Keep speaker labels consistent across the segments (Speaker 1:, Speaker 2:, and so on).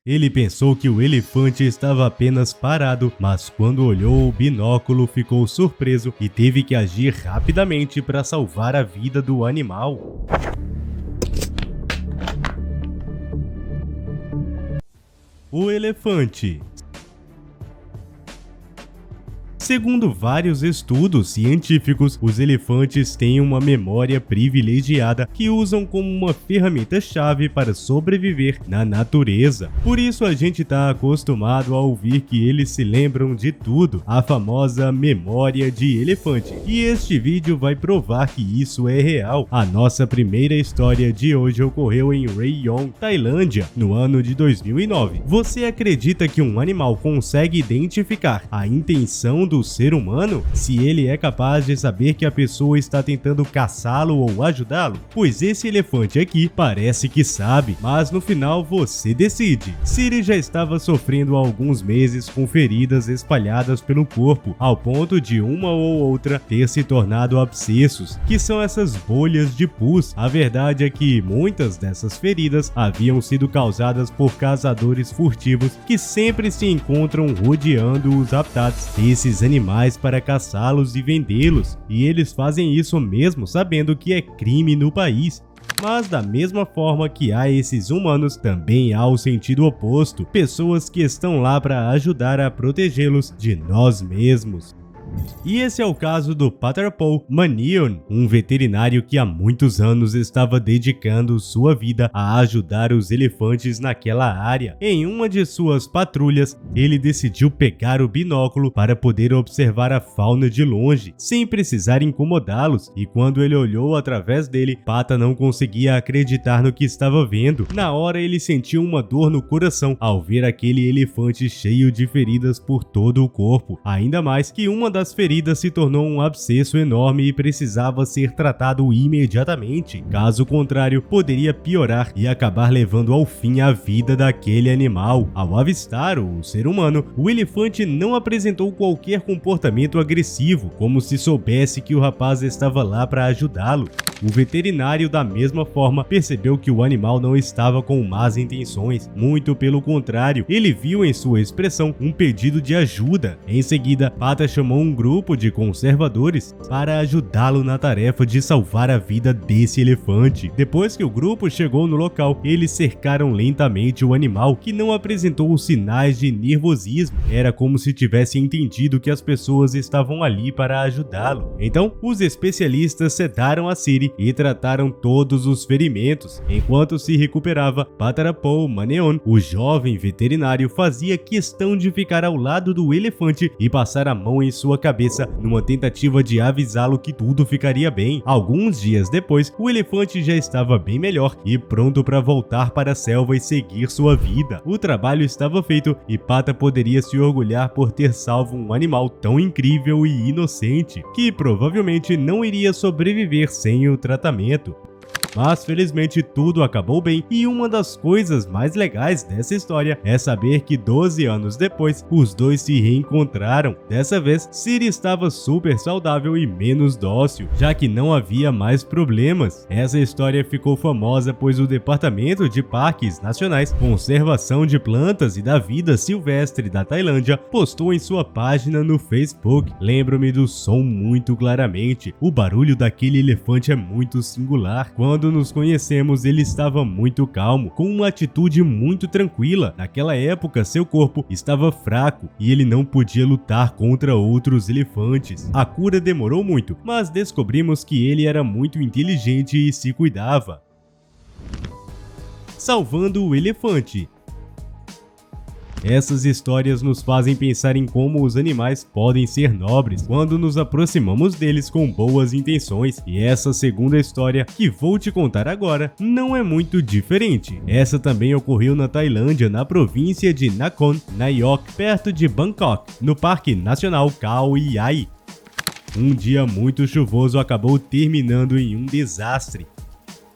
Speaker 1: Ele pensou que o elefante estava apenas parado, mas quando olhou o binóculo ficou surpreso e teve que agir rapidamente para salvar a vida do animal. O elefante. Segundo vários estudos científicos, os elefantes têm uma memória privilegiada que usam como uma ferramenta-chave para sobreviver na natureza. Por isso a gente está acostumado a ouvir que eles se lembram de tudo, a famosa memória de elefante. E este vídeo vai provar que isso é real. A nossa primeira história de hoje ocorreu em Rayong, Tailândia, no ano de 2009. Você acredita que um animal consegue identificar a intenção do ser humano, se ele é capaz de saber que a pessoa está tentando caçá-lo ou ajudá-lo? Pois esse elefante aqui parece que sabe, mas no final você decide. Siri já estava sofrendo há alguns meses com feridas espalhadas pelo corpo, ao ponto de uma ou outra ter se tornado abscessos, que são essas bolhas de pus. A verdade é que muitas dessas feridas haviam sido causadas por caçadores furtivos que sempre se encontram rodeando os habitats desses animais para caçá-los e vendê-los, e eles fazem isso mesmo sabendo que é crime no país. Mas da mesma forma que há esses humanos, também há o sentido oposto, pessoas que estão lá para ajudar a protegê-los de nós mesmos. E esse é o caso do Pattarpol Manion, um veterinário que há muitos anos estava dedicando sua vida a ajudar os elefantes naquela área. Em uma de suas patrulhas, ele decidiu pegar o binóculo para poder observar a fauna de longe, sem precisar incomodá-los, e quando ele olhou através dele, Pata não conseguia acreditar no que estava vendo. Na hora ele sentiu uma dor no coração ao ver aquele elefante cheio de feridas por todo o corpo, ainda mais que uma das feridas se tornou um abscesso enorme e precisava ser tratado imediatamente. Caso contrário, poderia piorar e acabar levando ao fim a vida daquele animal. Ao avistar o ser humano, o elefante não apresentou qualquer comportamento agressivo, como se soubesse que o rapaz estava lá para ajudá-lo. O veterinário, da mesma forma, percebeu que o animal não estava com más intenções, muito pelo contrário, ele viu em sua expressão um pedido de ajuda. Em seguida, Pata chamou um grupo de conservadores para ajudá-lo na tarefa de salvar a vida desse elefante. Depois que o grupo chegou no local, eles cercaram lentamente o animal, que não apresentou sinais de nervosismo. Era como se tivesse entendido que as pessoas estavam ali para ajudá-lo. Então, os especialistas sedaram a Siri e trataram todos os ferimentos. Enquanto se recuperava, Pattarpol Manion, o jovem veterinário, fazia questão de ficar ao lado do elefante e passar a mão em sua cabeça numa tentativa de avisá-lo que tudo ficaria bem. Alguns dias depois, o elefante já estava bem melhor e pronto para voltar para a selva e seguir sua vida. O trabalho estava feito e Pata poderia se orgulhar por ter salvo um animal tão incrível e inocente, que provavelmente não iria sobreviver sem o tratamento. Mas felizmente tudo acabou bem, e uma das coisas mais legais dessa história é saber que 12 anos depois os dois se reencontraram. Dessa vez, Siri estava super saudável e menos dócil, já que não havia mais problemas. Essa história ficou famosa pois o Departamento de Parques Nacionais, Conservação de Plantas e da Vida Silvestre da Tailândia postou em sua página no Facebook. Lembro-me do som muito claramente, o barulho daquele elefante é muito singular. Quando nos conhecemos, ele estava muito calmo, com uma atitude muito tranquila. Naquela época, seu corpo estava fraco e ele não podia lutar contra outros elefantes. A cura demorou muito, mas descobrimos que ele era muito inteligente e se cuidava. Salvando o elefante. Essas histórias nos fazem pensar em como os animais podem ser nobres quando nos aproximamos deles com boas intenções, e essa segunda história que vou te contar agora não é muito diferente. Essa também ocorreu na Tailândia, na província de Nakhon Nayok, perto de Bangkok, no Parque Nacional Khao Yai. Um dia muito chuvoso acabou terminando em um desastre,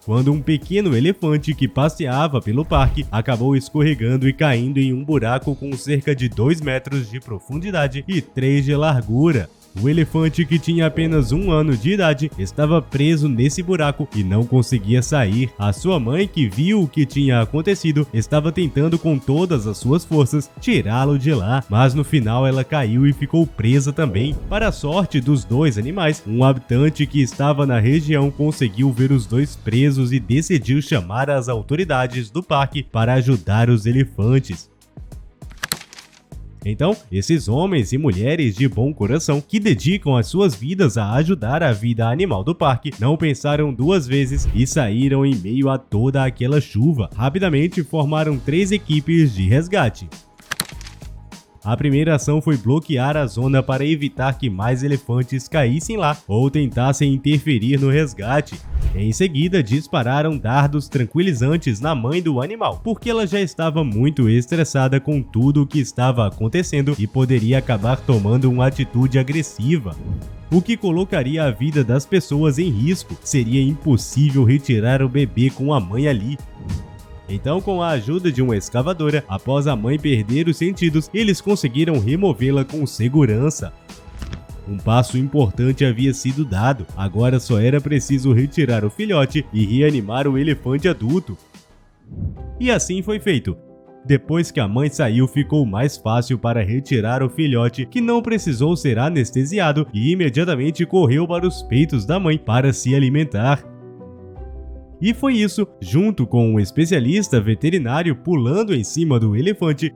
Speaker 1: quando um pequeno elefante que passeava pelo parque acabou escorregando e caindo em um buraco com cerca de 2 metros de profundidade e 3 de largura. O elefante, que tinha apenas 1 ano de idade, estava preso nesse buraco e não conseguia sair. A sua mãe, que viu o que tinha acontecido, estava tentando com todas as suas forças tirá-lo de lá, mas no final ela caiu e ficou presa também. Para a sorte dos dois animais, um habitante que estava na região conseguiu ver os dois presos e decidiu chamar as autoridades do parque para ajudar os elefantes. Então, esses homens e mulheres de bom coração que dedicam as suas vidas a ajudar a vida animal do parque não pensaram 2 vezes e saíram em meio a toda aquela chuva. Rapidamente formaram 3 equipes de resgate. A primeira ação foi bloquear a zona para evitar que mais elefantes caíssem lá ou tentassem interferir no resgate. Em seguida, dispararam dardos tranquilizantes na mãe do animal, porque ela já estava muito estressada com tudo o que estava acontecendo e poderia acabar tomando uma atitude agressiva, o que colocaria a vida das pessoas em risco. Seria impossível retirar o bebê com a mãe ali. Então, com a ajuda de uma escavadora, após a mãe perder os sentidos, eles conseguiram removê-la com segurança. Um passo importante havia sido dado, agora só era preciso retirar o filhote e reanimar o elefante adulto. E assim foi feito. Depois que a mãe saiu, ficou mais fácil para retirar o filhote, que não precisou ser anestesiado e imediatamente correu para os peitos da mãe para se alimentar. E foi isso, junto com um especialista veterinário pulando em cima do elefante,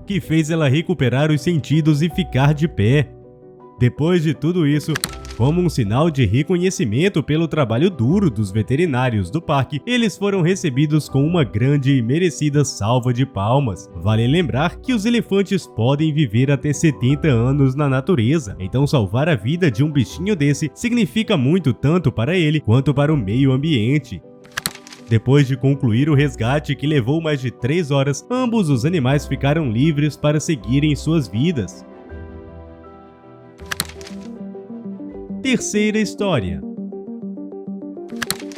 Speaker 1: que fez ela recuperar os sentidos e ficar de pé. Depois de tudo isso, como um sinal de reconhecimento pelo trabalho duro dos veterinários do parque, eles foram recebidos com uma grande e merecida salva de palmas. Vale lembrar que os elefantes podem viver até 70 anos na natureza, então salvar a vida de um bichinho desse significa muito tanto para ele quanto para o meio ambiente. Depois de concluir o resgate, que levou mais de 3 horas, ambos os animais ficaram livres para seguirem suas vidas. Terceira história.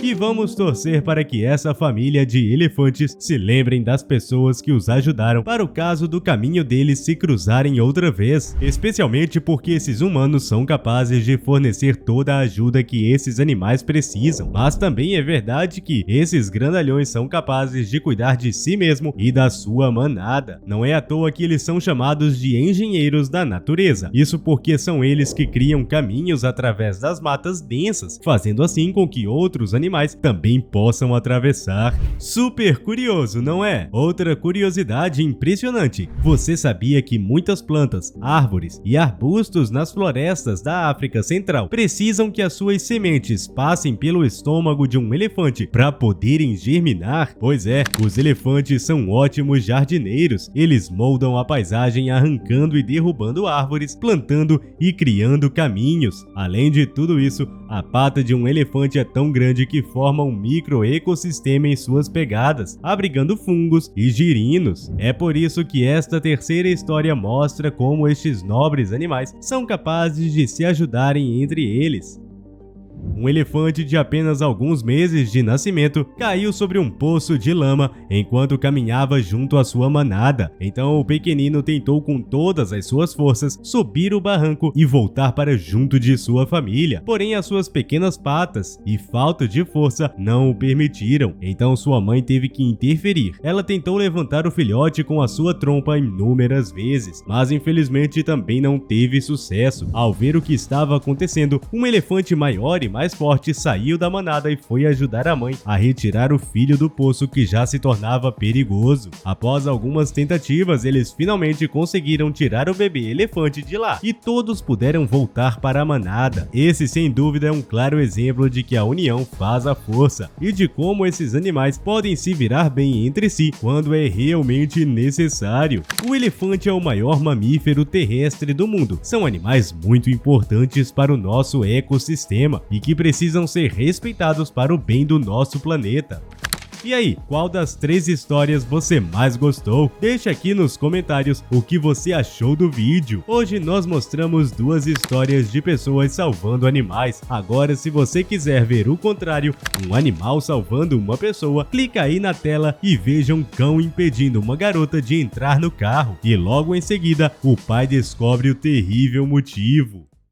Speaker 1: E vamos torcer para que essa família de elefantes se lembrem das pessoas que os ajudaram para o caso do caminho deles se cruzarem outra vez, especialmente porque esses humanos são capazes de fornecer toda a ajuda que esses animais precisam. Mas também é verdade que esses grandalhões são capazes de cuidar de si mesmo e da sua manada. Não é à toa que eles são chamados de engenheiros da natureza. Isso porque são eles que criam caminhos através das matas densas, fazendo assim com que outros animais também possam atravessar. Super curioso, não é? Outra curiosidade impressionante. Você sabia que muitas plantas, árvores e arbustos nas florestas da África Central precisam que as suas sementes passem pelo estômago de um elefante para poderem germinar? Pois é, os elefantes são ótimos jardineiros. Eles moldam a paisagem arrancando e derrubando árvores, plantando e criando caminhos. Além de tudo isso, a pata de um elefante é tão grande que forma um microecossistema em suas pegadas, abrigando fungos e girinos. É por isso que esta terceira história mostra como estes nobres animais são capazes de se ajudarem entre eles. Um elefante de apenas alguns meses de nascimento caiu sobre um poço de lama enquanto caminhava junto à sua manada. Então o pequenino tentou com todas as suas forças subir o barranco e voltar para junto de sua família. Porém, as suas pequenas patas e falta de força não o permitiram. Então sua mãe teve que interferir. Ela tentou levantar o filhote com a sua trompa inúmeras vezes, mas infelizmente também não teve sucesso. Ao ver o que estava acontecendo, um elefante maior e mais forte saiu da manada e foi ajudar a mãe a retirar o filho do poço, que já se tornava perigoso. Após algumas tentativas, eles finalmente conseguiram tirar o bebê elefante de lá e todos puderam voltar para a manada. Esse, sem dúvida, é um claro exemplo de que a união faz a força e de como esses animais podem se virar bem entre si quando é realmente necessário. O elefante é o maior mamífero terrestre do mundo. São animais muito importantes para o nosso ecossistema e que precisam ser respeitados para o bem do nosso planeta. E aí, qual das 3 histórias você mais gostou? Deixa aqui nos comentários o que você achou do vídeo. Hoje nós mostramos 2 histórias de pessoas salvando animais. Agora, se você quiser ver o contrário, um animal salvando uma pessoa, clica aí na tela e veja um cão impedindo uma garota de entrar no carro. E logo em seguida, o pai descobre o terrível motivo.